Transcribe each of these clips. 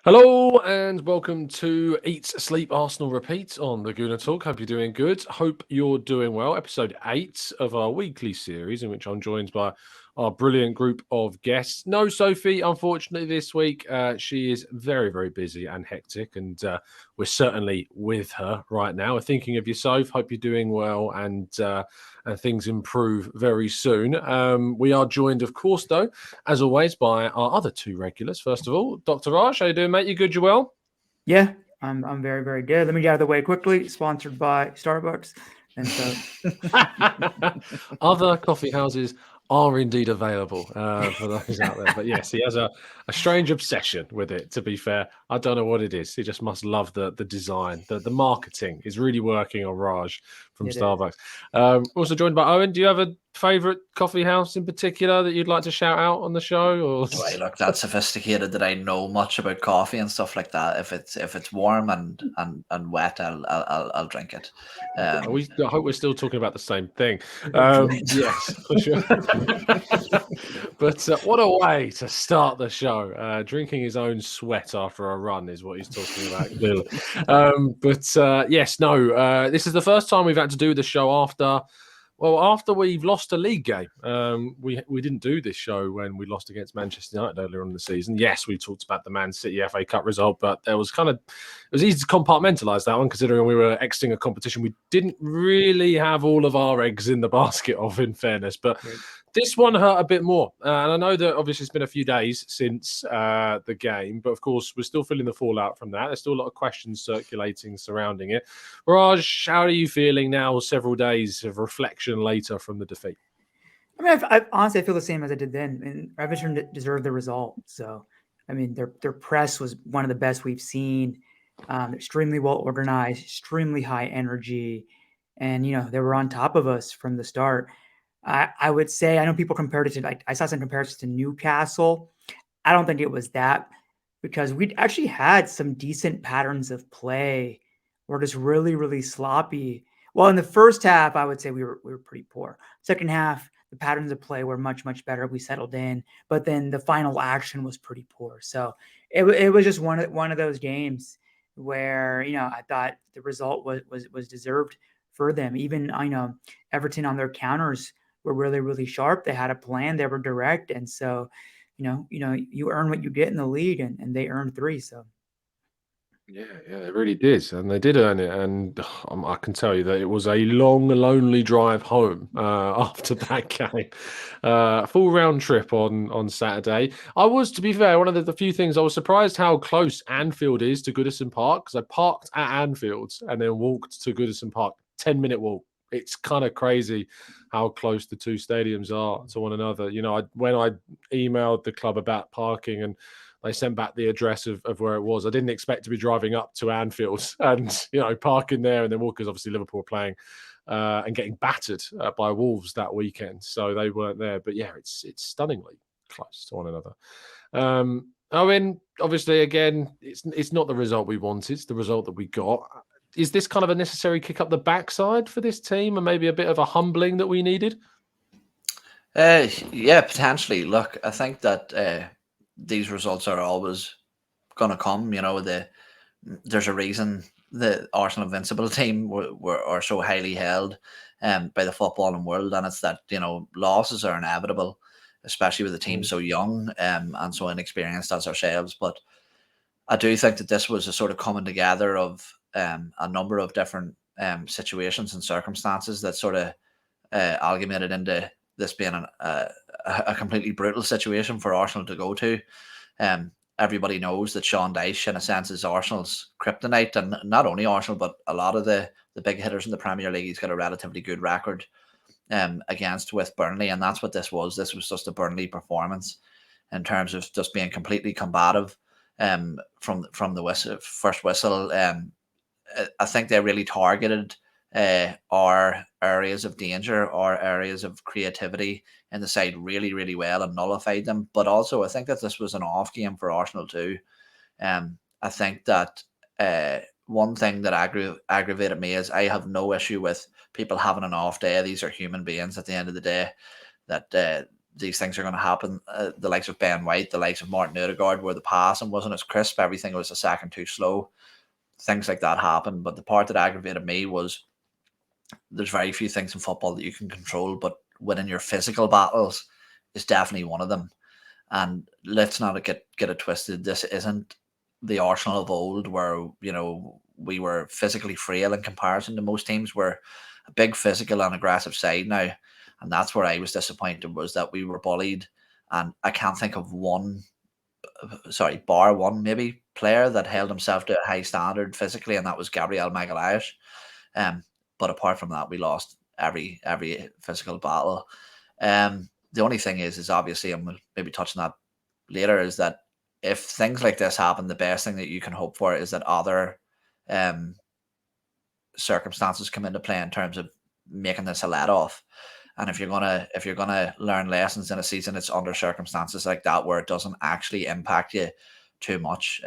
Hello and welcome to Eat, Sleep, Arsenal Repeat on the Gooner Talk. Hope you're doing good. Hope you're doing well. Episode 8 of our weekly series in which I'm joined by our brilliant group of guests. No Sophie, unfortunately, this week. She is very, very busy and hectic, and we're certainly with her right now. We're thinking of you, Soph. Hope you're doing well and things improve very soon. We are joined, of course, though, as always, by our other two regulars. First of all, Dr. Raj, how you doing, mate? You good? You well? Yeah, I'm very, very good. Let me get out of the way quickly. Sponsored by Starbucks. And so Other coffee houses are indeed available for those out there. But yes, he has a strange obsession with it, to be fair. I don't know what it is. He just must love the design. The marketing is really working on Raj from it is. Starbucks. Also joined by Owen. Do you have a favourite coffee house in particular that you'd like to shout out on the show? Or Do I look that sophisticated that I know much about coffee and stuff like that? If it's warm and wet, I'll drink it. I hope we're still talking about the same thing. Eventually. Yes, for sure. But what a way to start the show. Drinking his own sweat after a run is what he's talking about, clearly. Yes, no, this is the first time we've had to do the show after we've lost a league game. We didn't do this show when we lost against Manchester United earlier on in the season. Yes, we talked about the Man City FA Cup result, but it was easy to compartmentalise that one, considering we were exiting a competition we didn't really have all of our eggs in the basket of, in fairness. But this one hurt a bit more. And I know that obviously it's been a few days since the game, but of course we're still feeling the fallout from that. There's still a lot of questions circulating surrounding it. Raj, how are you feeling now, several days of reflection later from the defeat? I mean, I honestly I feel the same as I did then. I mean, Everton deserved the result. So, I mean, their press was one of the best we've seen. Extremely well organized, extremely high energy, and they were on top of us from the start. I would say I know people compared it to I saw some comparisons to Newcastle. I don't think it was that because we'd actually had some decent patterns of play. We're just really, really sloppy. Well, in the first half, I would say we were pretty poor. Second half, the patterns of play were much, much better. We settled in, but then the final action was pretty poor. So it was just one of those games where I thought the result was deserved for them. Even I know Everton on their counters were really, really sharp. They had a plan. They were direct, and so you earn what you get in the league, and they earned 3. So Yeah, they really did, and they did earn it. And I can tell you that it was a long, lonely drive home after that game. Full round trip on Saturday. I was, to be fair, one of the few things I was surprised how close Anfield is to Goodison Park, because I parked at Anfield and then walked to Goodison Park. 10-minute walk. It's kind of crazy how close the two stadiums are to one another. When I emailed the club about parking and they sent back the address of where it was, I didn't expect to be driving up to Anfield and parking there and then walk, because obviously Liverpool were playing and getting battered by Wolves that weekend, so they weren't there. But yeah, it's stunningly close to one another. Owen, obviously, again, it's not the result we wanted. It's the result that we got. Is this kind of a necessary kick up the backside for this team and maybe a bit of a humbling that we needed? Yeah, potentially. Look, I think that these results are always going to come. There's a reason the Arsenal Invincible team are so highly held by the footballing world, and it's that losses are inevitable, especially with a team so young and so inexperienced as ourselves. But I do think that this was a sort of coming together of a number of different situations and circumstances that sort of amalgamated into this being a completely brutal situation for Arsenal to go to. Everybody knows that Sean Dyche, in a sense, is Arsenal's kryptonite, and not only Arsenal, but a lot of the big hitters in the Premier League. He's got a relatively good record against with Burnley, and that's what this was. This was just a Burnley performance in terms of just being completely combative from the first whistle. I think they really targeted our areas of danger, our areas of creativity in the side really, really well and nullified them. But also, I think that this was an off game for Arsenal too. I think that one thing that aggravated me is I have no issue with people having an off day. These are human beings at the end of the day that these things are going to happen. The likes of Ben White, the likes of Martin Odegaard, where the passing wasn't as crisp, everything was a second too slow. Things like that happen. But the part that aggravated me was there's very few things in football that you can control, but winning your physical battles is definitely one of them. And let's not get it twisted. This isn't the Arsenal of old, where we were physically frail in comparison to most teams. We're a big physical and aggressive side now, and that's where I was disappointed, was that we were bullied. And I can't think of bar one maybe player that held himself to a high standard physically, and that was Gabriel Magalhaes. But apart from that, we lost every physical battle. The only thing is obviously, and we'll maybe touch on that later, is that if things like this happen, the best thing that you can hope for is that other circumstances come into play in terms of making this a let off. And if you're gonna learn lessons in a season, it's under circumstances like that where it doesn't actually impact you too much.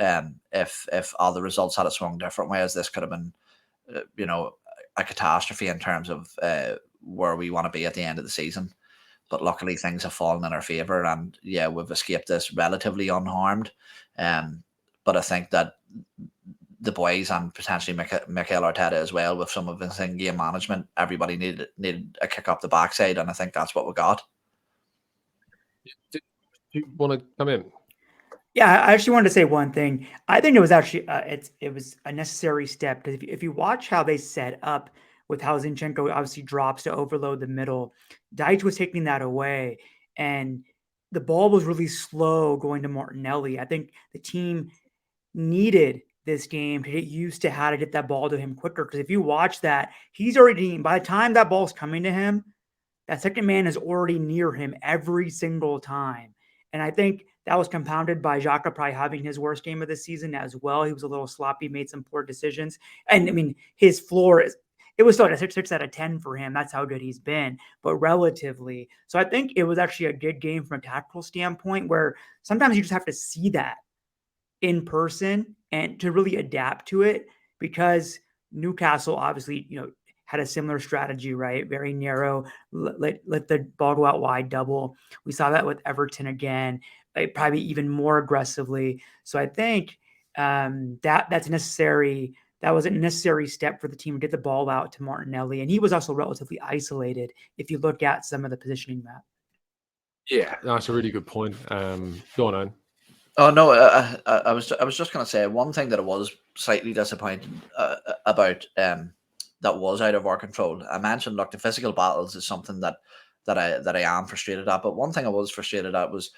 If other results had swung different ways, this could have been, a catastrophe in terms of where we want to be at the end of the season. But luckily, things have fallen in our favour, and yeah, we've escaped this relatively unharmed. But I think that the boys, and potentially Mikel Arteta as well, with some of his in-game management, everybody needed a kick up the backside, and I think that's what we got. Do you want to come in? Yeah, I actually wanted to say one thing. I think it was actually it was a necessary step, because if you watch how they set up with how Zinchenko obviously drops to overload the middle, Deitch was taking that away, and the ball was really slow going to Martinelli. I think the team needed this game to get used to how to get that ball to him quicker, because if you watch that, he's already, by the time that ball's coming to him, that second man is already near him every single time. And I think that was compounded by Xhaka probably having his worst game of the season as well. He was a little sloppy, made some poor decisions. And I mean, his floor it was still a 6 out of 10 for him. That's how good he's been, but relatively. So I think it was actually a good game from a tactical standpoint, where sometimes you just have to see that in person and to really adapt to it, because Newcastle obviously, had a similar strategy, right? Very narrow, let the ball go out wide, double. We saw that with Everton again, probably even more aggressively. So I think that's necessary. That was a necessary step for the team to get the ball out to Martinelli, and he was also relatively isolated if you look at some of the positioning map. Yeah, that's a really good point. Go on, Owen. Oh no, I was just going to say one thing that I was slightly disappointed about, that was out of our control. I mentioned, look, the physical battles is something that I am frustrated at. But one thing I was frustrated at was,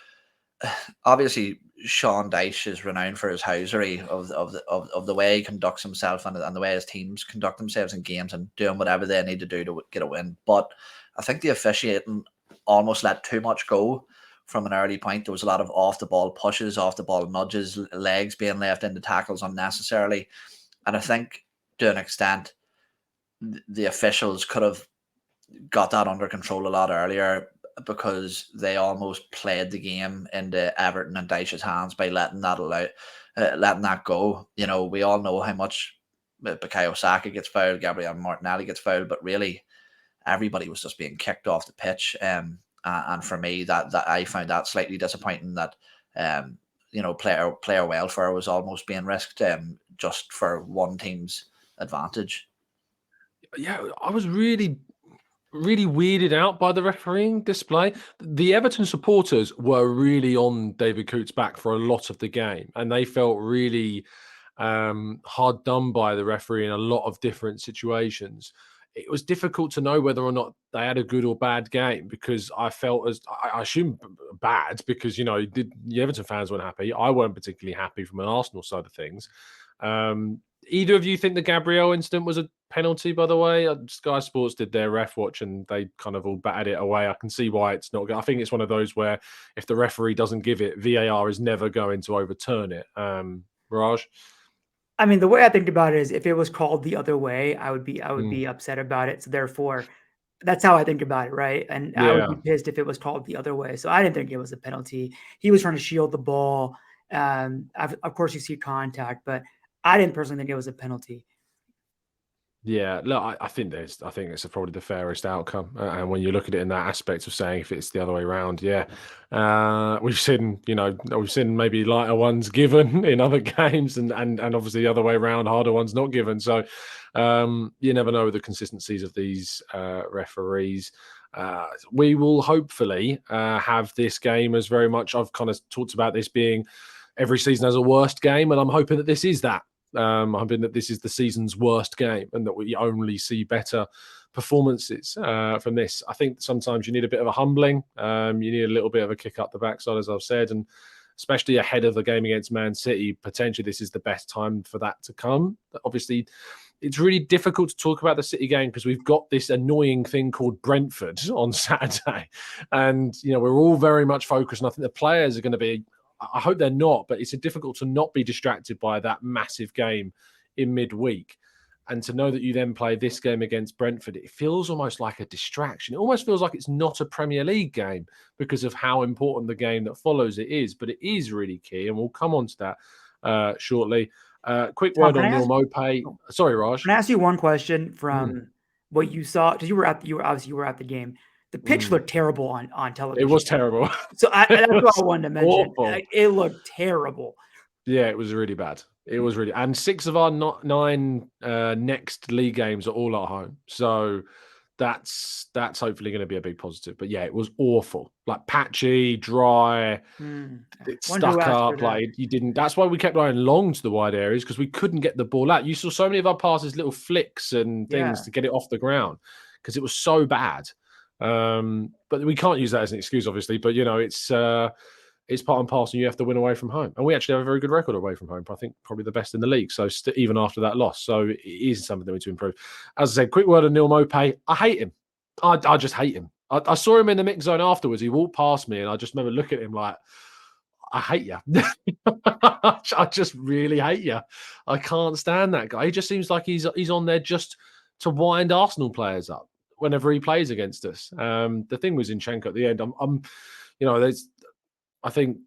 obviously, Sean Dyche is renowned for his housery of the way he conducts himself, and the way his teams conduct themselves in games, and doing whatever they need to do to get a win. But I think the officiating almost let too much go from an early point. There was a lot of off the ball pushes, off the ball nudges, legs being left into tackles unnecessarily. And I think, to an extent, the officials could have got that under control a lot earlier, because they almost played the game into Everton and Dyche's hands by letting that go. We all know how much Bukayo Saka gets fouled, Gabriel Martinelli gets fouled, but really everybody was just being kicked off the pitch. And for me, that I found that slightly disappointing, that player welfare was almost being risked, just for one team's advantage. Yeah, I was really weirded out by the refereeing display. The Everton supporters were really on David Coote's back for a lot of the game, and they felt really hard done by the referee in a lot of different situations. It was difficult to know whether or not they had a good or bad game, because I felt, as I assume, bad, because the Everton fans weren't happy. I weren't particularly happy from an Arsenal side of things. Either of you think the Gabriel incident was a penalty, by the way? Sky Sports did their ref watch and they kind of all batted it away. I can see why it's not good. I think it's one of those where if the referee doesn't give it, VAR is never going to overturn it. Raj? I mean, the way I think about it is, if it was called the other way, I would be upset about it. So therefore, that's how I think about it, right? And I would be pissed if it was called the other way. So I didn't think it was a penalty. He was trying to shield the ball. Of course, you see contact, but I didn't personally think it was a penalty. Yeah, look, I think it's probably the fairest outcome, and when you look at it in that aspect of saying if it's the other way around, yeah, we've seen maybe lighter ones given in other games, and obviously the other way around, harder ones not given. So you never know the consistencies of these referees. We will hopefully have this game as very much. I've kind of talked about this being every season has a worst game, and I'm hoping that this is that. I'm hoping that this is the season's worst game and that we only see better performances from this. I think sometimes you need a bit of a humbling. You need a little bit of a kick up the backside, as I've said, and especially ahead of the game against Man City, potentially this is the best time for that to come. Obviously, it's really difficult to talk about the City game because we've got this annoying thing called Brentford on Saturday. And, we're all very much focused. And I think the players are going to be, I hope they're not, but it's difficult to not be distracted by that massive game in midweek. And to know that you then play this game against Brentford, it feels almost like a distraction. It almost feels like it's not a Premier League game because of how important the game that follows it is. But it is really key, and we'll come on to that shortly. Quick Tom, word can I on Neil ask? Mopay. Oh, Sorry, Raj. can I ask you one question Mm, from what you saw? Because you were obviously you were at the game. The pitch mm. looked terrible on It television. was terrible. So It that's what I was wanted to mention. awful. It looked terrible. Yeah, it was really bad. It was really, and 6 of our nine next league games are all at home. So that's hopefully going to be a big positive. But yeah, it was awful. Like patchy, dry, it Wonder who stuck asked for up. that. Like you didn't. That's why we kept going long to the wide areas because we couldn't get the ball out. You saw so many of our passes, little flicks and things Yeah. to get it off the ground because it was so bad. But we can't use that as an excuse, obviously. But it's part and parcel. You have to win away from home, and we actually have a very good record away from home. I think probably the best in the league. So even after that loss, so it is something that we need to improve. As I said, quick word on Neil Mopay. I hate him. I just hate him. I saw him in the mix zone afterwards. He walked past me, and I just remember looking at him like, I hate you. I just really hate you. I can't stand that guy. He just seems like he's on there just to wind Arsenal players up whenever he plays against us. The thing with Zinchenko at the end, there's I think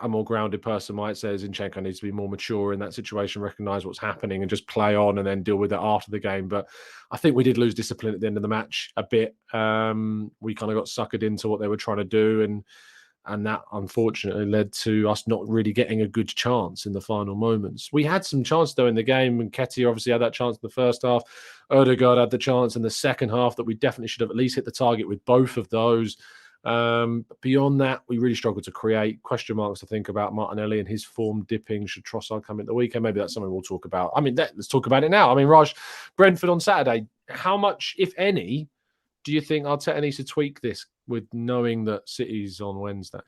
a more grounded person might say Zinchenko needs to be more mature in that situation, recognize what's happening, and just play on and then deal with it after the game. But I think we did lose discipline at the end of the match a bit. We kind of got suckered into what they were trying to do, and that unfortunately led to us not really getting a good chance in the final moments. We had some chance though in the game, and Ketty obviously had that chance in the first half. Odegaard had the chance in the second half that we definitely should have at least hit the target with both of those. But beyond that, we really struggled to create. Question marks to think about Martinelli and his form dipping. Should Trossard come in the weekend? Maybe that's something we'll talk about. I mean, let's talk about it now. I mean, Raj, Brentford on Saturday. How much, if any, do you think Arteta needs to tweak this with knowing that City's on Wednesday?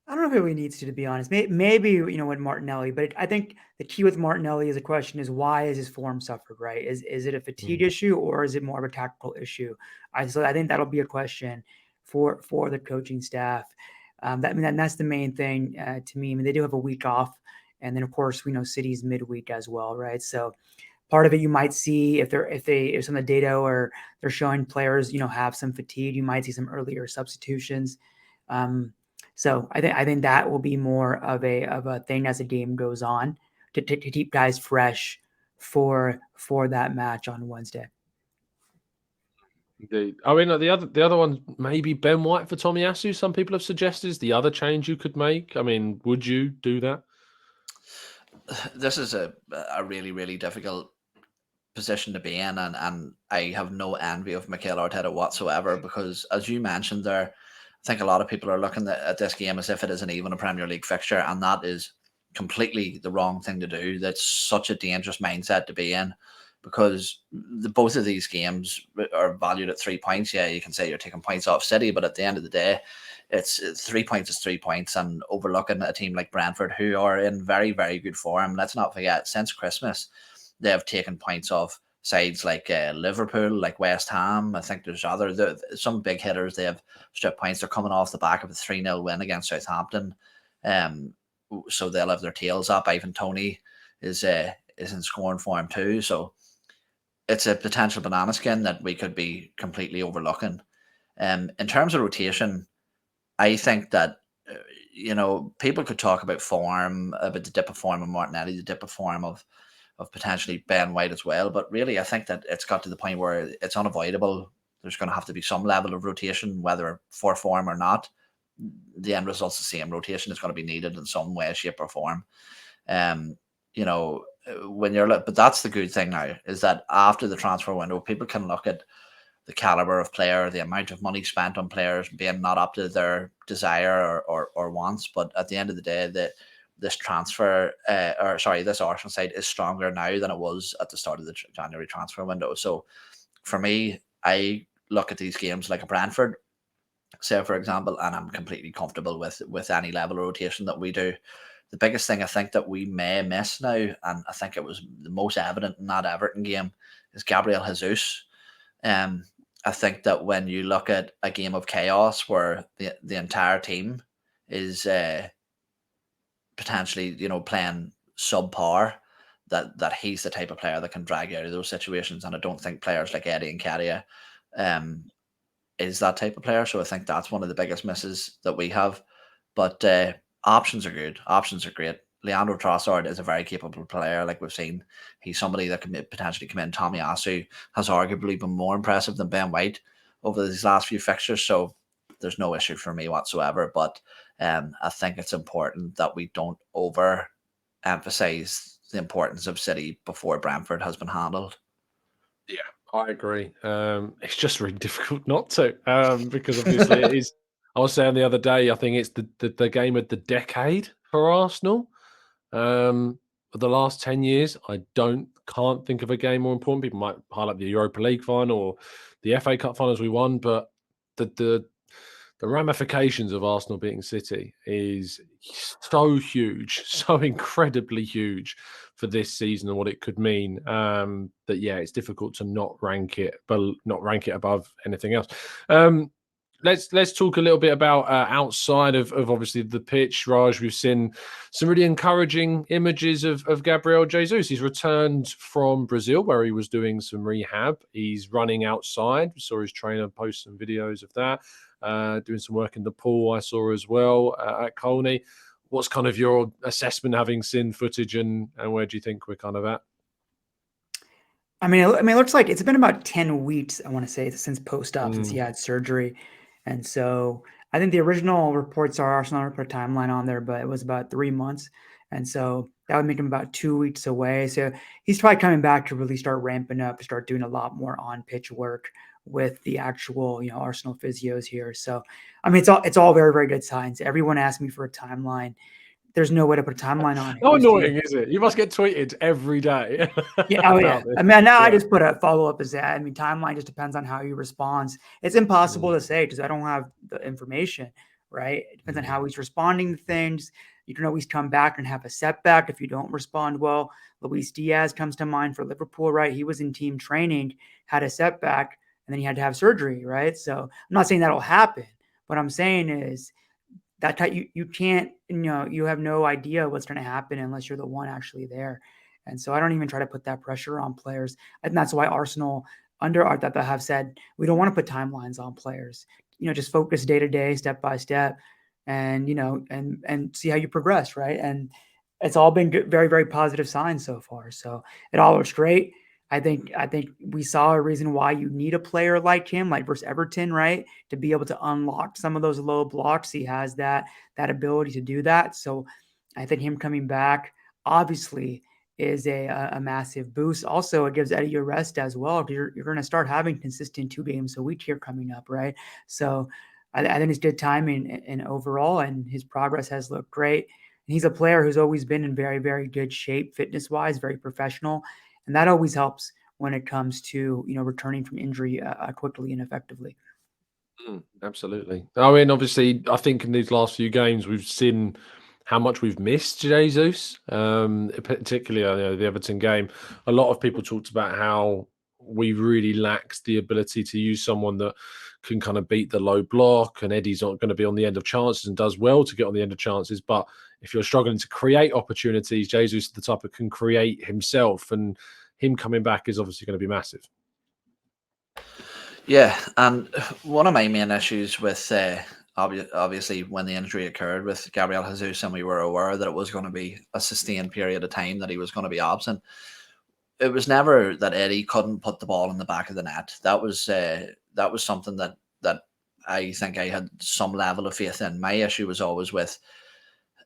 I don't know if it really needs to be honest. Maybe with Martinelli, but I think the key with Martinelli is the question is why is his form suffered? Right? Is it a fatigue issue or is it more of a tactical issue? So I think that'll be a question for the coaching staff. That's the main thing to me. I mean, they do have a week off, and then of course we know City's midweek as well, right? So part of it you might see if some of the data or they're showing players have some fatigue, you might see some earlier substitutions. So I think that will be more of a thing as the game goes on to keep guys fresh for that match on Wednesday. Indeed. I mean, the other one, maybe Ben White for Tomiyasu. Some people have suggested is the other change you could make. I mean, would you do that? This is a really, really difficult position to be in, and I have no envy of Mikel Arteta whatsoever because, as you mentioned there, I think a lot of people are looking at this game as if it isn't even a Premier League fixture, and that is completely the wrong thing to do. That's such a dangerous mindset to be in because both of these games are valued at 3 points. Yeah, you can say you're taking points off City, but at the end of the day, it's 3 points is 3 points, and overlooking a team like Brentford, who are in very, very good form. Let's not forget, since Christmas, they have taken points off sides like Liverpool, like West Ham. I think there's some big hitters. They have stripped points. They're coming off the back of a 3-0 win against Southampton. So they'll have their tails up. Ivan Toney is in scoring form too. So it's a potential banana skin that we could be completely overlooking. In terms of rotation, I think that people could talk about form, about the dip of form of Martinelli, the dip of form of of potentially Ben White as well. But really, I think that it's got to the point where it's unavoidable. There's going to have to be some level of rotation, whether for form or not. The end result's the same. Rotation is going to be needed in some way, shape, or form. You know, when you're, but that's the good thing now, is that after the transfer window, people can look at the caliber of player, the amount of money spent on players being not up to their desire or wants. But at the end of the day, this this Arsenal side is stronger now than it was at the start of the January transfer window. So for me, I look at these games like a Brentford, say for example, and I'm completely comfortable with any level of rotation that we do. The biggest thing I think that we may miss now, and I think it was the most evident in that Everton game, is Gabriel Jesus. I think that when you look at a game of chaos where the entire team is potentially, playing subpar, that he's the type of player that can drag you out of those situations. And I don't think players like Eddie and Nketiah is that type of player. So I think that's one of the biggest misses that we have. But options are good. Options are great. Leandro Trossard is a very capable player, like we've seen. He's somebody that can potentially come in. Tomiyasu has arguably been more impressive than Ben White over these last few fixtures, so there's no issue for me whatsoever. But I think it's important that we don't over-emphasize the importance of City before Brentford has been handled. Yeah, I agree. It's just really difficult not to, because obviously it is. I was saying the other day, I think it's the game of the decade for Arsenal. For the last 10 years, I can't think of a game more important. People might highlight the Europa League final or the FA Cup finals we won, but the ramifications of Arsenal beating City is so huge, so incredibly huge for this season and what it could mean. That it's difficult to not rank it above anything else. Let's talk a little bit about outside of obviously the pitch, Raj. We've seen some really encouraging images of Gabriel Jesus. He's returned from Brazil where he was doing some rehab. He's running outside. We saw his trainer post some videos of that. Doing some work in the pool I saw as well at Colney. What's kind of your assessment having seen footage and where do you think we're kind of at? I mean, it looks like it's been about 10 weeks, I want to say, since post-op, since he had surgery. And so I think the original reports are Arsenal put a timeline on there, but it was about 3 months. And so that would make him about 2 weeks away. So he's probably coming back to really start ramping up, start doing a lot more on-pitch work with the actual, Arsenal physios here. So, I mean, it's all very, very good signs. Everyone asked me for a timeline. There's no way to put a timeline on it. How annoying is it? You must get tweeted every day. Yeah, oh yeah. I mean, now I just put a follow-up as that. I mean, timeline just depends on how he responds. It's impossible to say because I don't have the information, right? It depends on how he's responding to things. You can always come back and have a setback if you don't respond well. Luis Diaz comes to mind for Liverpool, right? He was in team training, had a setback, and then he had to have surgery, right? So I'm not saying that'll happen. What I'm saying is that you can't, you have no idea what's going to happen unless you're the one actually there. And so I don't even try to put that pressure on players. And that's why Arsenal under Arteta have said, we don't want to put timelines on players, just focus day to day, step by step, and, and see how you progress. Right. And it's all been good, very, very positive signs so far. So it all looks great. I think we saw a reason why you need a player like him, like versus Everton, right? To be able to unlock some of those low blocks. He has that ability to do that. So I think him coming back obviously is a massive boost. Also, it gives Eddie a rest as well. You're going to start having consistent 2 games a week here coming up, right? So I think it's good timing and overall, and his progress has looked great. And he's a player who's always been in very, very good shape, fitness-wise, very professional. And that always helps when it comes to, returning from injury quickly and effectively. Absolutely. I mean, obviously, I think in these last few games, we've seen how much we've missed Jesus, particularly the Everton game. A lot of people talked about how we really lacked the ability to use someone that can kind of beat the low block, and Eddie's not going to be on the end of chances and does well to get on the end of chances. But if you're struggling to create opportunities, Jesus is the type that can create himself, and him coming back is obviously going to be massive. Yeah, and one of my main issues with obviously when the injury occurred with Gabriel Jesus, and we were aware that it was going to be a sustained period of time that he was going to be absent, it was never that Eddie couldn't put the ball in the back of the net. That was something that I think I had some level of faith in. My issue was always with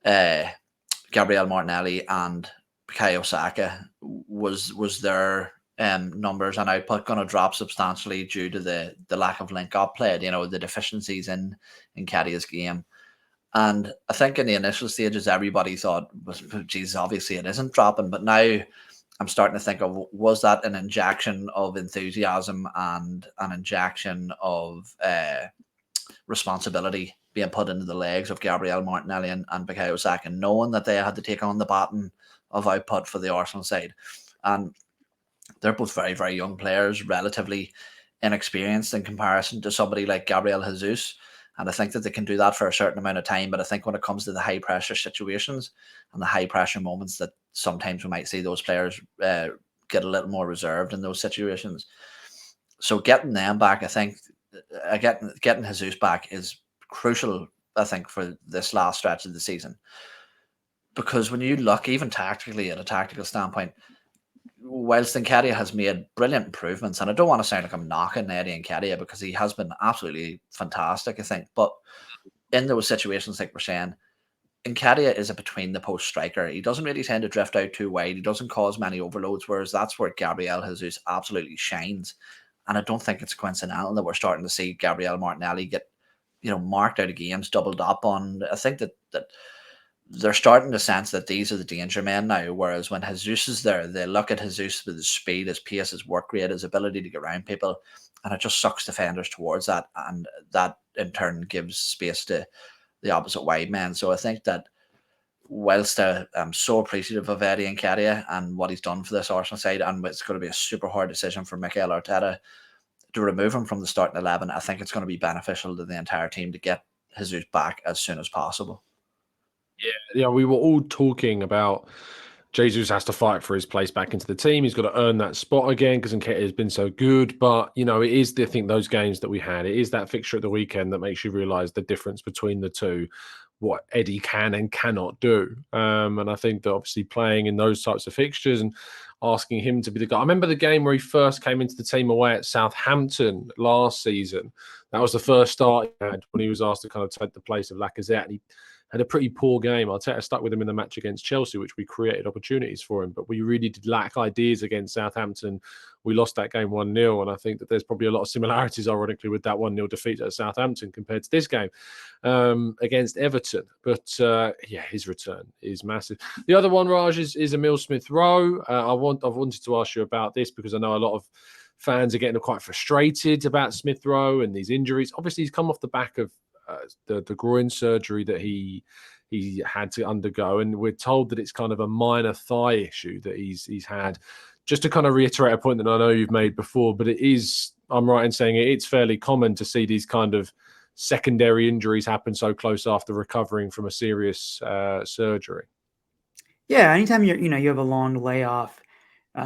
Gabriel Martinelli and Bukayo Saka. Was their numbers and output going to drop substantially due to the lack of link up play? You know, the deficiencies in Kadia's game. And I think in the initial stages, everybody thought, "Geez, obviously it isn't dropping." But now I'm starting to think of, was that an injection of enthusiasm and an injection of responsibility being put into the legs of Gabriel Martinelli and Bukayo Saka, knowing that they had to take on the baton of output for the Arsenal side. And they're both very, very young players, relatively inexperienced in comparison to somebody like Gabriel Jesus. And I think that they can do that for a certain amount of time. But I think when it comes to the high pressure situations and the high pressure moments, that sometimes we might see those players get a little more reserved in those situations. So getting them back, I think, getting Jesus back is crucial, I think, for this last stretch of the season. Because when you look, even tactically, at a tactical standpoint, whilst Nketiah has made brilliant improvements, and I don't want to sound like I'm knocking Eddie Nketiah because he has been absolutely fantastic, I think, but in those situations, like we're saying, Nketiah is a between the post striker. He doesn't really tend to drift out too wide. He doesn't cause many overloads, whereas that's where Gabriel Jesus absolutely shines. And I don't think it's coincidental that we're starting to see Gabriel Martinelli get, marked out of games, doubled up on. I think that they're starting to sense that these are the danger men now, whereas when Jesus is there, they look at Jesus with his speed, his pace, his work rate, his ability to get around people, and it just sucks defenders towards that, and that in turn gives space to the opposite wide men. So I think that whilst I'm so appreciative of Eddie Nketiah and what he's done for this Arsenal side, and it's going to be a super hard decision for Mikel Arteta to remove him from the starting 11, I think it's going to be beneficial to the entire team to get Jesus back as soon as possible. Yeah, we were all talking about Jesus has to fight for his place back into the team. He's got to earn that spot again because Nketiah has been so good. But, it is, I think, those games that we had, it is that fixture at the weekend that makes you realise the difference between the two, what Eddie can and cannot do. And I think that obviously playing in those types of fixtures and asking him to be the guy. I remember the game where he first came into the team away at Southampton last season. That was the first start he had when he was asked to kind of take the place of Lacazette. And he had a pretty poor game. Arteta stuck with him in the match against Chelsea, which we created opportunities for him, but we really did lack ideas against Southampton. We lost that game 1-0, and I think that there's probably a lot of similarities, ironically, with that 1-0 defeat at Southampton compared to this game against Everton. But his return is massive. The other one, Raj, is Emile Smith-Rowe. I've wanted to ask you about this because I know a lot of fans are getting quite frustrated about Smith-Rowe and these injuries. Obviously, he's come off the back of the groin surgery that he had to undergo, and we're told that it's kind of a minor thigh issue that he's had. Just to kind of reiterate a point that I know you've made before, but I'm right in saying it's fairly common to see these kind of secondary injuries happen so close after recovering from a serious surgery. Yeah, anytime you have a long layoff,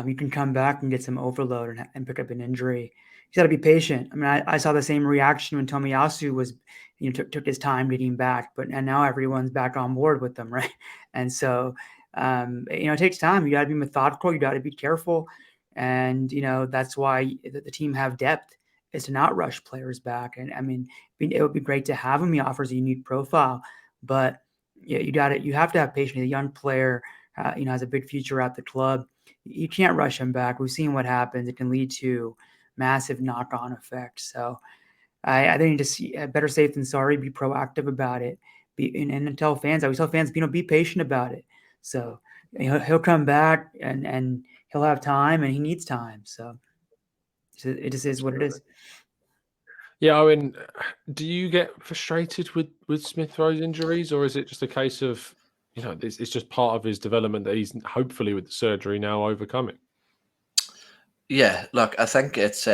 you can come back and get some overload and pick up an injury. You got to be patient. I mean, I saw the same reaction when Tomiyasu was, took his time getting back, and now everyone's back on board with them, right? And so, it takes time. You got to be methodical. You got to be careful, and that's why the team have depth, is to not rush players back. And I mean, it would be great to have him. He offers a unique profile, but yeah, you have to have patience. A young player, has a big future at the club. You can't rush him back. We've seen what happens. It can lead to massive knock-on effects. So I think just better safe than sorry. Be proactive about it. And tell fans. I always tell fans, be patient about it. So he'll come back and he'll have time, and he needs time. So it just is what it is. Yeah, I mean, do you get frustrated with Smith-Rowe's injuries, or is it just a case of, it's just part of his development that he's hopefully with the surgery now overcoming? Yeah, look, I think it's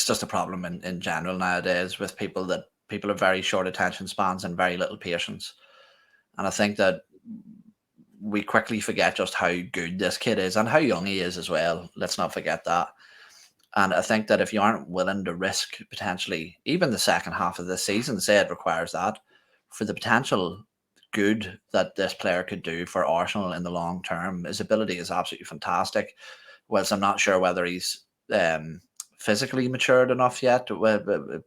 just a problem in general nowadays with people have very short attention spans and very little patience. And I think that we quickly forget just how good this kid is and how young he is as well. Let's not forget that. And I think that if you aren't willing to risk potentially even the second half of the season, say it requires that, for the potential good that this player could do for Arsenal in the long term. His ability is absolutely fantastic. Whilst I'm not sure whether he's physically matured enough yet,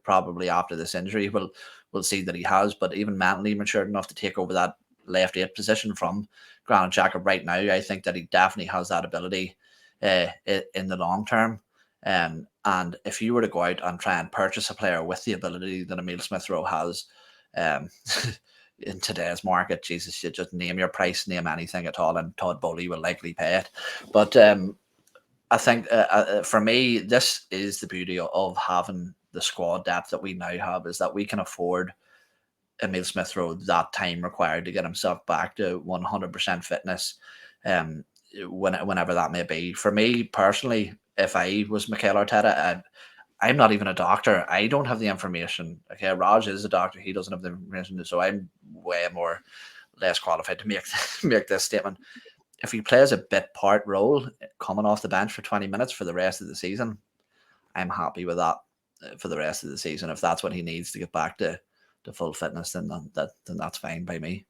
probably after this injury, we'll see that he has. But even mentally matured enough to take over that left 8 position from Granit Xhaka right now, I think that he definitely has that ability in the long term. And if you were to go out and try and purchase a player with the ability that Emile Smith-Rowe has, in today's market, Jesus, you just name your price, name anything at all, and Todd Bowley will likely pay it. But I think for me, this is the beauty of having the squad depth that we now have, is that we can afford Emile Smith-Rowe that time required to get himself back to 100% fitness, whenever that may be. For me personally, if I was Mikel Arteta, I'm not even a doctor. I don't have the information. Okay, Raj is a doctor. He doesn't have the information, so I'm way less qualified to make this statement. If he plays a bit part role coming off the bench for 20 minutes for the rest of the season, I'm happy with that for the rest of the season. If that's what he needs to get back to full fitness, then that's fine by me.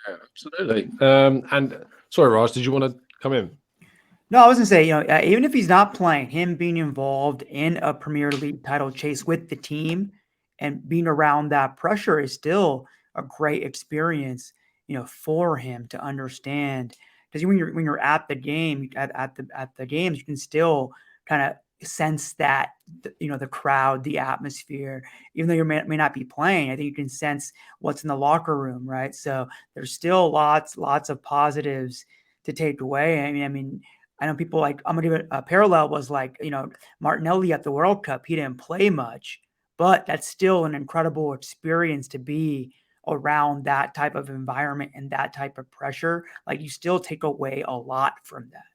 Yeah, absolutely. And sorry, Raj, did you want to come in? No, I was going to say, even if he's not playing, him being involved in a Premier League title chase with the team and being around that pressure is still a great experience, for him to understand. Because when you're at the game, at the games, you can still kind of sense that, the crowd, the atmosphere. Even though you may not be playing, I think you can sense what's in the locker room, right? So there's still lots of positives to take away. I mean. I know people I'm going to give it a parallel was Martinelli at the World Cup. He didn't play much, but that's still an incredible experience to be around that type of environment and that type of pressure. Like, you still take away a lot from that.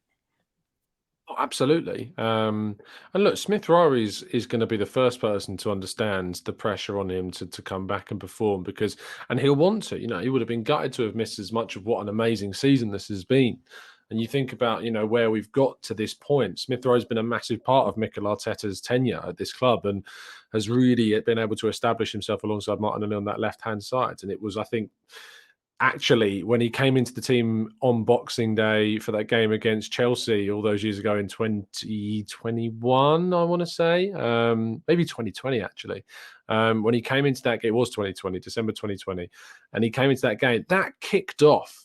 Oh, absolutely. And look, Smith-Rowe is going to be the first person to understand the pressure on him to come back and perform, and he'll want to. He would have been gutted to have missed as much of what an amazing season this has been. And you think about, where we've got to this point. Smith-Rowe has been a massive part of Mikel Arteta's tenure at this club and has really been able to establish himself alongside Martinelli on that left-hand side. And it was, I think, actually, when he came into the team on Boxing Day for that game against Chelsea all those years ago in 2021, I want to say, maybe 2020, actually. When he came into that game, it was 2020, December 2020. And he came into that game, that kicked off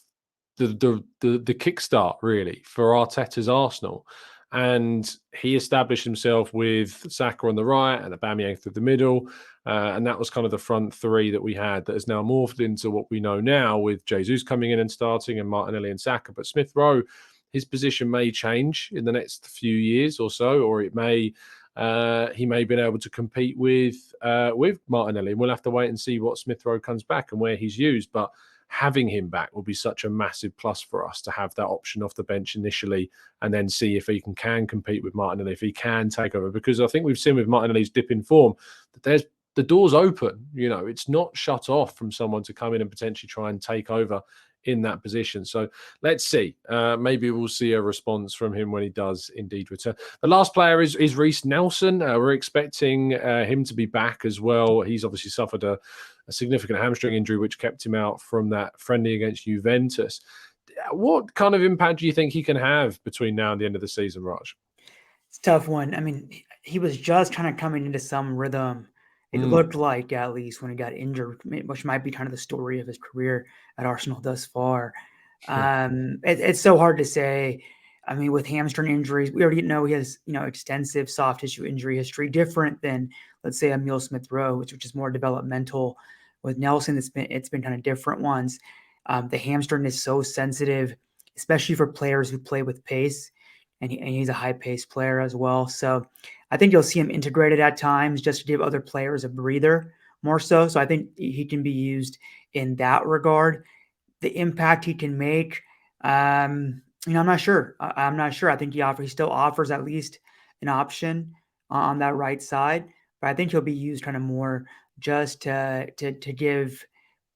the kickstart really for Arteta's Arsenal, and he established himself with Saka on the right and Aubameyang through the middle, and that was kind of the front three that we had that has now morphed into what we know now with Jesus coming in and starting and Martinelli and Saka. But Smith-Rowe, his position may change in the next few years or so, or it may he may be able to compete with Martinelli. We'll have to wait and see what Smith-Rowe comes back and where he's used, but having him back will be such a massive plus for us to have that option off the bench initially and then see if he can compete with Martinelli, if he can take over. Because I think we've seen with Martinelli's dip in form that the door's open. It's not shut off from someone to come in and potentially try and take over in that position. So let's see. Maybe we'll see a response from him when he does indeed return. The last player is Reiss Nelson. We're expecting him to be back as well. He's obviously suffered a significant hamstring injury, which kept him out from that friendly against Juventus. What kind of impact do you think he can have between now and the end of the season, Raj? It's a tough one. I mean, he was just kind of coming into some rhythm. It looked like, at least when he got injured, which might be kind of the story of his career at Arsenal thus far. It's so hard to say. I mean, with hamstring injuries, we already know he has, extensive soft tissue injury history, different than, let's say, Emile Smith-Rowe, which is more developmental. With Nelson, it's been kind of different ones. The hamstring is so sensitive, especially for players who play with pace, and he's a high-paced player as well. So I think you'll see him integrated at times just to give other players a breather more so. So I think he can be used in that regard. The impact he can make, I'm not sure. I'm not sure. I think he still offers at least an option on that right side, but I think he'll be used kind of more just to give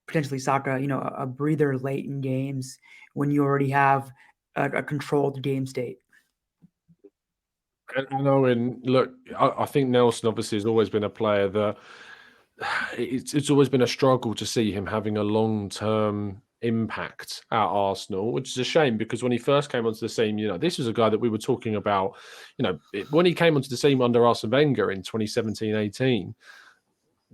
potentially Saka, a breather late in games when you already have a controlled game state. And look, I think Nelson obviously has always been a player that it's always been a struggle to see him having a long-term impact at Arsenal, which is a shame because when he first came onto the scene, this was a guy that we were talking about, when he came onto the scene under Arsene Wenger in 2017-18,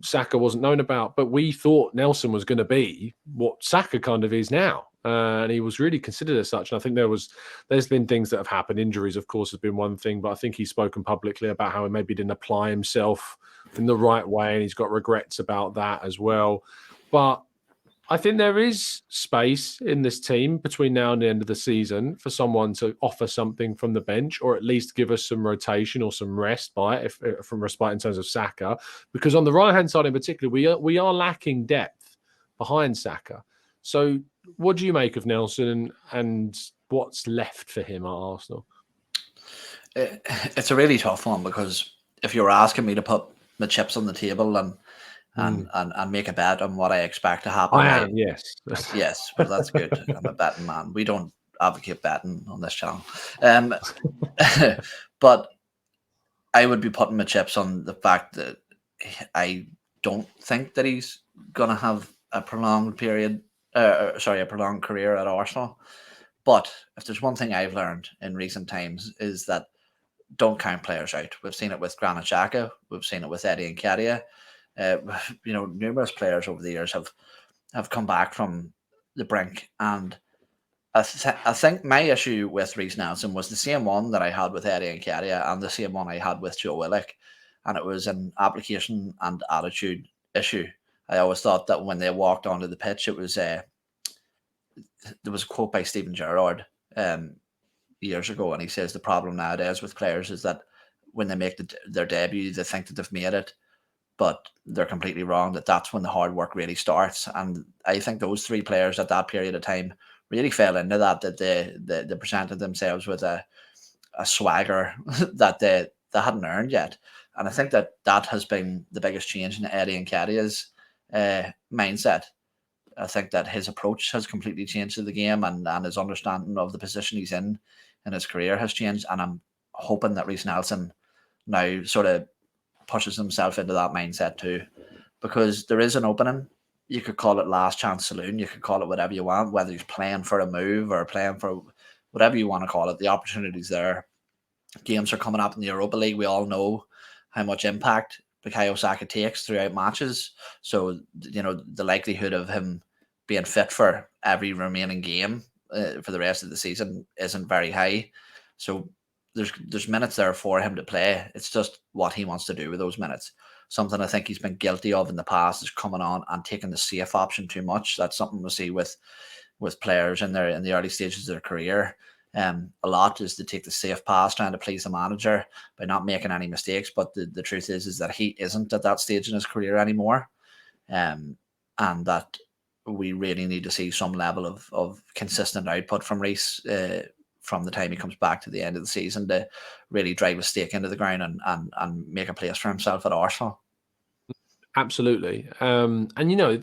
Saka wasn't known about, but we thought Nelson was going to be what Saka kind of is now. And he was really considered as such. And I think there's been things that have happened. Injuries, of course, has been one thing, but I think he's spoken publicly about how he maybe didn't apply himself in the right way, and he's got regrets about that as well. But I think there is space in this team between now and the end of the season for someone to offer something from the bench, or at least give us some rotation or some respite, from respite in terms of Saka. Because on the right hand side in particular, we are lacking depth behind Saka. So, what do you make of Nelson and what's left for him at Arsenal? It's a really tough one, because if you're asking me to put my chips on the table and make a bet on what I expect to happen, I am, yes. Yes, well, that's good. I'm a betting man. We don't advocate betting on this channel. But I would be putting my chips on the fact that I don't think that he's going to have a prolonged career at Arsenal. But if there's one thing I've learned in recent times, is that don't count players out. We've seen it with Granit Xhaka. We've seen it with Eddie Nketiah. Numerous players over the years have come back from the brink. And I think my issue with Reece Nelson was the same one that I had with Eddie Nketiah and the same one I had with Joe Willock. And it was an application and attitude issue. I always thought that when they walked onto the pitch, it was there was a quote by Steven Gerrard years ago, and he says the problem nowadays with players is that when they make their debut, they think that they've made it, but they're completely wrong. That's when the hard work really starts. And I think those three players at that period of time really fell into that they presented themselves with a swagger that they hadn't earned yet. And I think that has been the biggest change in Eddie Nketiah's mindset. I think that his approach has completely changed to the game, and his understanding of the position he's in his career has changed. And I'm hoping that Reece Nelson now sort of pushes himself into that mindset too, because there is an opening. You could call it last chance saloon. You could call it whatever you want, whether he's playing for a move or playing for whatever you want to call it. The opportunity's there. Games are coming up in the Europa League. We all know how much impact Bukayo Saka takes throughout matches. So, the likelihood of him being fit for every remaining game for the rest of the season isn't very high. So there's minutes there for him to play. It's just what he wants to do with those minutes. Something I think he's been guilty of in the past is coming on and taking the safe option too much. That's something we see with players in the early stages of their career. A lot is to take the safe pass, trying to please the manager by not making any mistakes. But the truth is that he isn't at that stage in his career anymore. And that we really need to see some level of consistent output from Reece from the time he comes back to the end of the season to really drive a stake into the ground and make a place for himself at Arsenal. Absolutely. And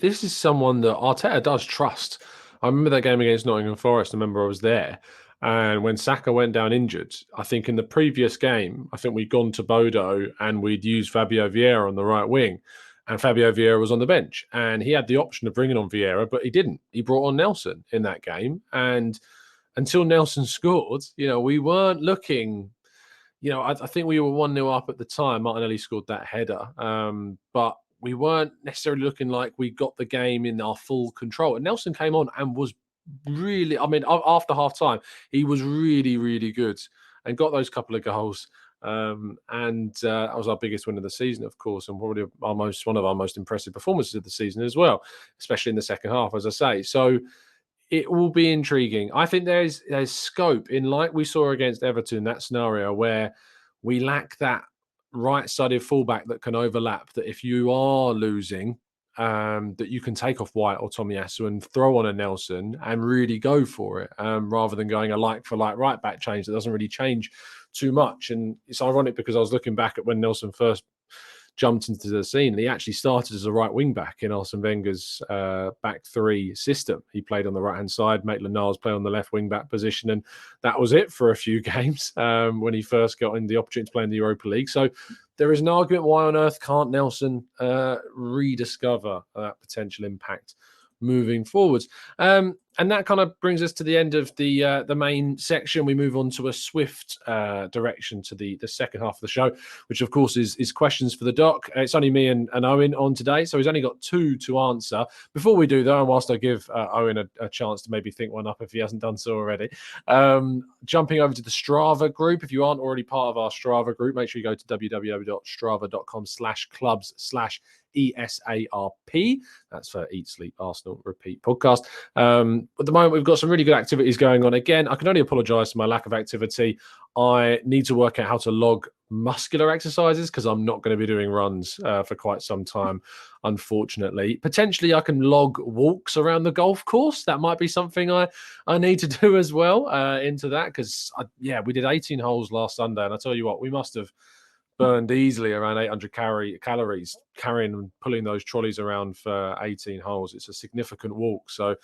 this is someone that Arteta does trust. I remember that game against Nottingham Forest. I remember I was there. And when Saka went down injured, I think in the previous game, I think we'd gone to Bodo and we'd used Fabio Vieira on the right wing. And Fabio Vieira was on the bench. And he had the option of bringing on Vieira, but he didn't. He brought on Nelson in that game. And until Nelson scored, we weren't looking... I think we were 1-0 up at the time. Martinelli scored that header. But we weren't necessarily looking like we got the game in our full control. And Nelson came on and was really, after half time, he was really, really good and got those couple of goals. That was our biggest win of the season, of course, and probably one of our most impressive performances of the season as well, especially in the second half, as I say. So it will be intriguing. I think there's scope in, like we saw against Everton, that scenario where we lack that right-sided fullback that can overlap, that if you are losing, that you can take off White or Tomiyasu and throw on a Nelson and really go for it, rather than going a like-for-like right-back change that doesn't really change too much. And it's ironic because I was looking back at when Nelson first jumped into the scene. He actually started as a right wing back in Arsene Wenger's back three system. He played on the right hand side. Maitland-Niles played on the left wing back position, and that was it for a few games when he first got in the opportunity to play in the Europa League. So there is an argument why on earth can't Nelson rediscover that potential impact moving forwards. And that kind of brings us to the end of the main section. We move on to a swift direction to the second half of the show, which of course is questions for the doc. It's only me and Owen on today, so he's only got 2 to answer. Before we do though, and whilst I give Owen a chance to maybe think one up if he hasn't done so already, jumping over to the Strava group. If you aren't already part of our Strava group, make sure you go to www.strava.com/clubs/ESARP. That's for Eat, Sleep, Arsenal, Repeat podcast. At the moment, we've got some really good activities going on. Again, I can only apologise for my lack of activity. I need to work out how to log muscular exercises because I'm not going to be doing runs for quite some time, unfortunately. Potentially, I can log walks around the golf course. That might be something I need to do as well into that because, we did 18 holes last Sunday, and I tell you what, we must have burned easily around 800 calories carrying and pulling those trolleys around for 18 holes. It's a significant walk, so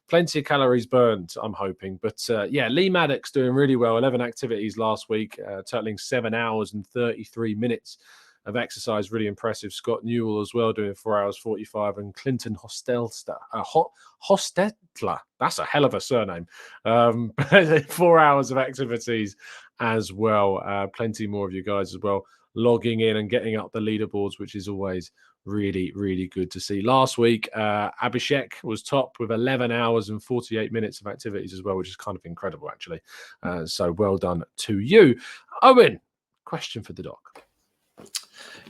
plenty of calories burned, I'm hoping. But Lee Maddox doing really well. 11 activities last week, totaling 7 hours and 33 minutes of exercise. Really impressive. Scott Newell as well doing 4 hours 45, and Clinton Hostetler. That's a hell of a surname. 4 hours of activities as well. Plenty more of you guys as well logging in and getting up the leaderboards, which is always really, really good to see. Last week, Abhishek was top with 11 hours and 48 minutes of activities as well, which is kind of incredible, actually. So well done to you. Owen, question for the doc.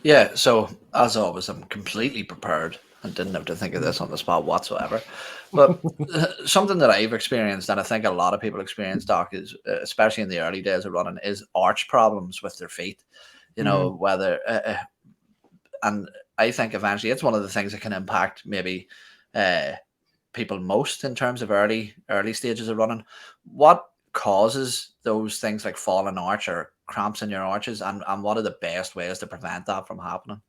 Yeah, so as always, I'm completely prepared and didn't have to think of this on the spot whatsoever. But something that I've experienced, and I think a lot of people experience, Doc, is especially in the early days of running, is arch problems with their feet. You know, whether and I think eventually it's one of the things that can impact maybe people most in terms of early stages of running. What causes those things like fallen arch or cramps in your arches, and what are the best ways to prevent that from happening?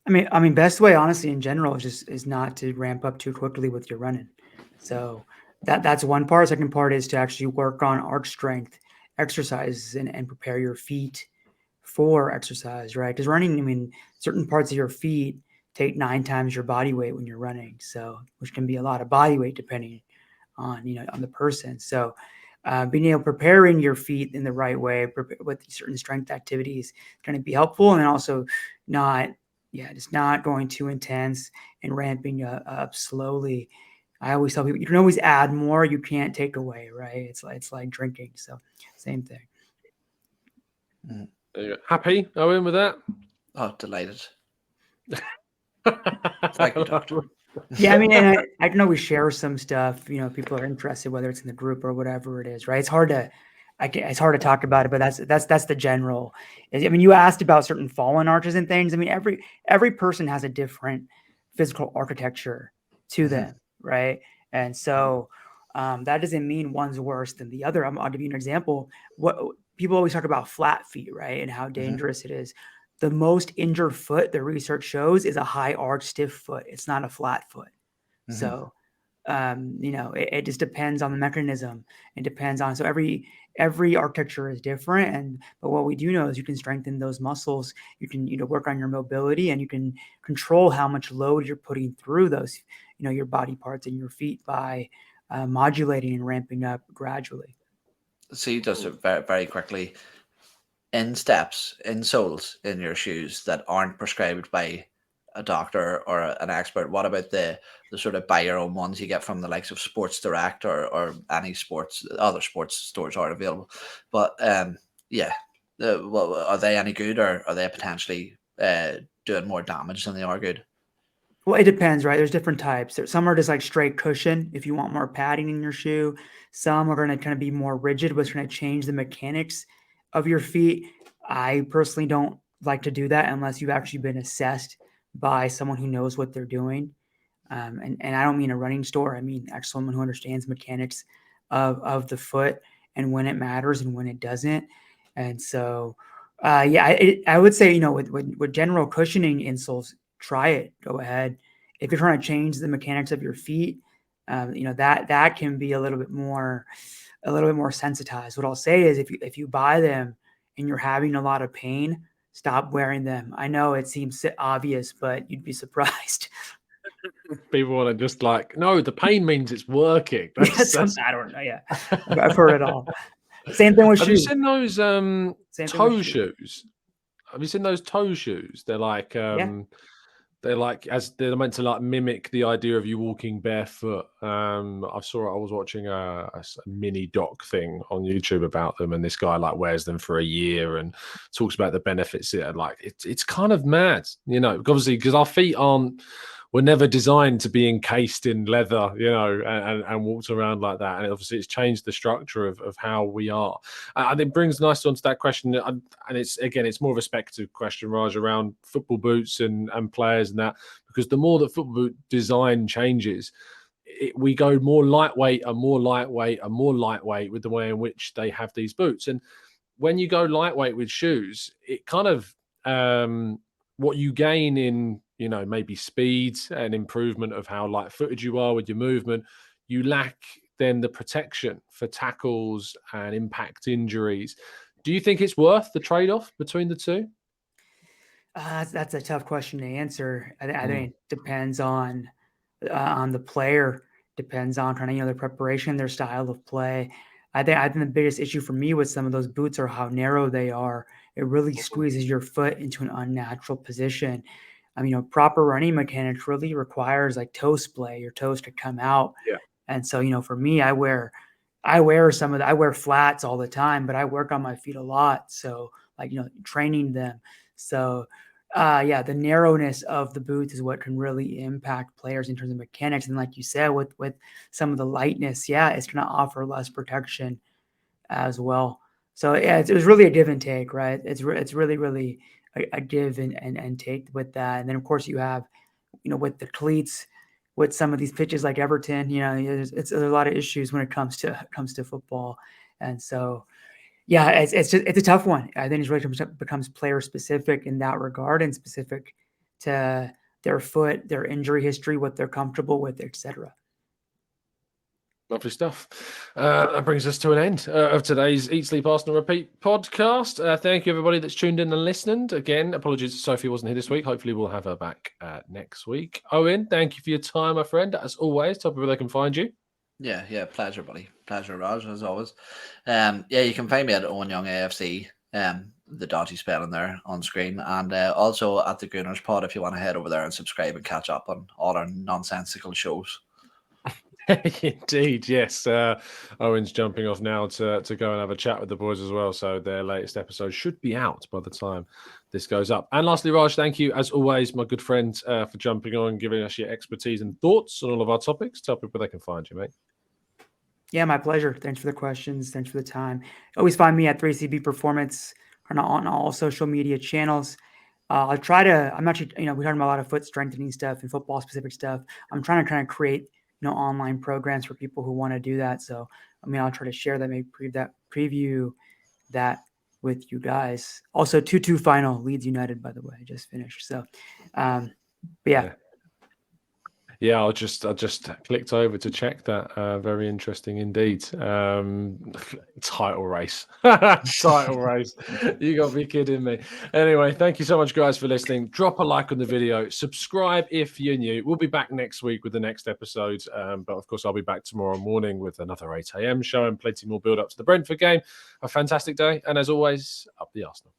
I mean, best way, honestly, in general, is not to ramp up too quickly with your running. So that's one part. Second part is to actually work on arch strength exercises and prepare your feet for exercise, right? Because running, I mean, certain parts of your feet take 9 times your body weight when you're running. So, which can be a lot of body weight depending on, on the person. So, being able preparing your feet in the right way with certain strength activities is going to be helpful, and then also just not going too intense and ramping up slowly. I always tell people you can always add more, you can't take away, right? It's like drinking, so same thing. Happy, Owen, with that? Oh, delighted. Thank you, Doctor. Yeah, I mean, and I can always share some stuff. People are interested, whether it's in the group or whatever it is, right? It's hard to talk about it, but that's the general. I mean, you asked about certain fallen arches and things. I mean, every person has a different physical architecture to them, right? And so that doesn't mean one's worse than the other. I'll give you an example. What people always talk about flat feet, right? And how dangerous it is. The most injured foot, the research shows, is a high arch stiff foot. It's not a flat foot. So, it just depends on the mechanism. It depends on, so every architecture is different. But what we do know is you can strengthen those muscles. You can, work on your mobility, and you can control how much load you're putting through those, your body parts and your feet by modulating and ramping up gradually. See, just very, very quickly, insoles in your shoes that aren't prescribed by a doctor or an expert. What about the sort of buy your own ones you get from the likes of Sports Direct or any other sports stores are available? But are they any good, or are they potentially doing more damage than they are good? Well, it depends, right? There's different types. Some are just like straight cushion if you want more padding in your shoe. Some are going to kind of be more rigid, which is going to change the mechanics of your feet. I personally don't like to do that unless you've actually been assessed by someone who knows what they're doing. And I don't mean a running store. I mean actually someone who understands mechanics of the foot and when it matters and when it doesn't. And so I would say, with general cushioning insoles, try it. Go ahead. If you're trying to change the mechanics of your feet, that can be a little bit more sensitized. What I'll say is, if you buy them and you're having a lot of pain, stop wearing them. I know it seems obvious, but you'd be surprised. People want to just no, the pain means it's working. I don't know. Yeah, I've heard it all. Same thing with Have shoes. you seen those Same thing toe with shoes. shoes? Have you seen those toe shoes? They're Yeah. they're meant to mimic the idea of you walking barefoot. I was watching a mini doc thing on YouTube about them, and this guy wears them for a year and talks about the benefits. It's kind of mad, obviously, because our feet were never designed to be encased in leather, and walked around like that. And obviously it's changed the structure of how we are. And it brings nicely onto that question. And it's more of a speculative question, Raj, around football boots and players and that, because the more that football boot design changes, we go more lightweight and more lightweight and more lightweight with the way in which they have these boots. And when you go lightweight with shoes, it kind of, what you gain in, maybe speed and improvement of how light-footed you are with your movement, you lack then the protection for tackles and impact injuries. Do you think it's worth the trade-off between the two? That's a tough question to answer. I think it depends on the player, depends on kind of their preparation, their style of play. I think the biggest issue for me with some of those boots are how narrow they are. It really squeezes your foot into an unnatural position. Proper running mechanics really requires toe splay, your toes to come out. Yeah. And so, for me, I wear flats all the time, but I work on my feet a lot. So training them. So the narrowness of the boots is what can really impact players in terms of mechanics. And like you said, with some of the lightness, it's going to offer less protection as well. So it was really a give and take, right? It's really, really a give and take with that. And then of course you have, with the cleats, with some of these pitches like Everton, there's a lot of issues when it comes to football. And so, it's a tough one. I think it really becomes player specific in that regard, and specific to their foot, their injury history, what they're comfortable with, etc. Lovely stuff. That brings us to an end of today's Eat, Sleep, Arsenal, Repeat podcast. Thank you, everybody that's tuned in and listened. Again, apologies Sophie wasn't here this week. Hopefully we'll have her back next week. Owen, thank you for your time, my friend. As always, tell people they can find you. Yeah, pleasure, buddy. Pleasure, Raj, as always. You can find me at Owen Young AFC, the dotty spelling there on screen, and also at the Gooners Pod if you want to head over there and subscribe and catch up on all our nonsensical shows. Indeed, yes. Owen's jumping off now to go and have a chat with the boys as well. So their latest episode should be out by the time this goes up. And lastly, Raj, thank you, as always, my good friend, for jumping on and giving us your expertise and thoughts on all of our topics. Tell people they can find you, mate. Yeah, my pleasure. Thanks for the questions. Thanks for the time. Always find me at 3CB Performance on all social media channels. I'll try to, I'm actually, we're talking about a lot of foot strengthening stuff and football specific stuff. I'm trying to kind of create, online programs for people who want to do that. So, I'll try to share that, maybe preview that with you guys. Also 2-2 final, Leeds United, by the way, just finished. So, yeah. Yeah, I just clicked over to check that. Very interesting indeed. Title race. Title race. You got to be kidding me. Anyway, thank you so much, guys, for listening. Drop a like on the video. Subscribe if you're new. We'll be back next week with the next episode. But of course, I'll be back tomorrow morning with another 8 a.m. show and plenty more build up to the Brentford game. A fantastic day. And as always, up the Arsenal.